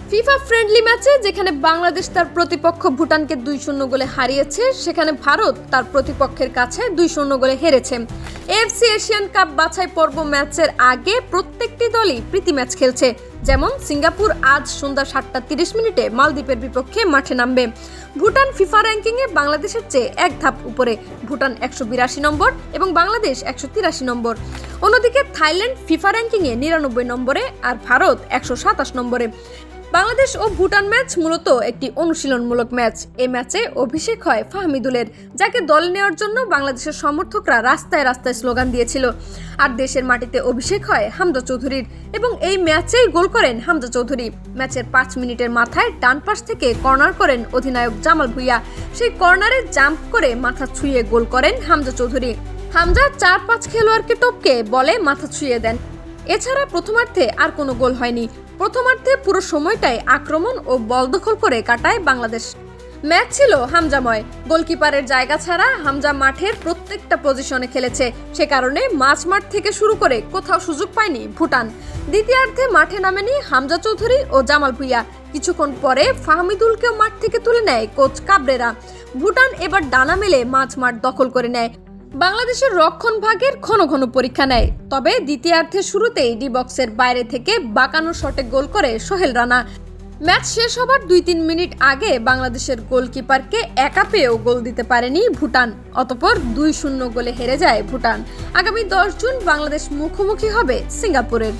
FIFA friendly ম্যাচে যেখানে বাংলাদেশ তার প্রতিপক্ষ ভুটানকে 2-0 গোলে হারিয়েছে, সেখানে ভারত তার প্রতিপক্ষের কাছে 2-0 গোলে হেরেছে। এএফসি এশিয়ান কাপ বাছাই পর্ব ম্যাচের আগে প্রত্যেকটি দলই প্রীতি ম্যাচ খেলছে। যেমন সিঙ্গাপুর আজ সন্ধ্যা 7:30 মালদ্বীপের বিপক্ষে মাঠে নামবে। ভুটান ফিফা র্যাঙ্কিংয়ে বাংলাদেশের চেয়ে এক ধাপ উপরে, ভুটান 182 নম্বর এবং বাংলাদেশ 183 নম্বর। অন্যদিকে থাইল্যান্ড ফিফা র্যাঙ্কিংয়ে 99 নম্বরে আর ভারত 127 নম্বরে। বাংলাদেশ ও ভুটান ম্যাচ মূলত একটি অনুশীলনমূলক ম্যাচ। এই ম্যাচে অভিষেক হয় ফাহমিদুলের, যাকে দলে নেওয়ার জন্য বাংলাদেশের সমর্থকরা রাস্তায় রাস্তায় স্লোগান দিয়েছিল। আর দেশের মাটিতে অভিষেক হয় হামজা চৌধুরীর এবং এই ম্যাচেই গোল করেন হামজা চৌধুরী। ম্যাচের 5 মিনিটের মাথায় ডান পাশ থেকে কর্নার করেন অধিনায়ক জামাল ভুঁইয়া। সেই কর্নারে জাম্প করে মাথা ছুঁয়ে গোল করেন হামজা চৌধুরী। হামজা 4-5 খেলোয়াড়কে টপকে বলে মাথা ছুঁয়ে দেন। এছাড়া প্রথমার্ধে আর কোনো গোল হয়নি। প্রথমার্ধে পুরো সময়টাই আক্রমণ ও বল দখল করে কাটায় বাংলাদেশ। ম্যাচ ছিল হামজাময়। গোলকিপারের জায়গা ছাড়া হামজা মাঠের প্রত্যেকটা পজিশনে খেলেছে। সে কারণে মাঝমাঠ থেকে শুরু করে কোথাও সুযোগ পায়নি ভুটান। দ্বিতীয়ার্ধে মাঠে নামেনি হামজা চৌধুরী ও জামাল ভুঁইয়া। কিছুক্ষণ পরে ফাহমিদুলকেও মাঠ থেকে তুলে নেয় কোচ কাবরেরা। ভুটান এবার ডানা মেলে মাঝমাঠ দখল করে নেয়। বাংলাদেশের রক্ষণ ভাগের ঘন ঘন পরীক্ষা নেয়, তবে দ্বিতীয়ার্ধের শুরুতেই ডি বক্সের বাইরে থেকে বাঁকানো শটে গোল করে সোহেল রানা। ম্যাচ শেষ হবার 2-3 মিনিট আগে বাংলাদেশের গোলকিপারকে একা পেয়েও গোল দিতে পারেনি ভুটান। অতঃপর 2-0 গোলে হেরে যায় ভুটান। আগামী 10 জুন বাংলাদেশ মুখোমুখি হবে সিঙ্গাপুরের।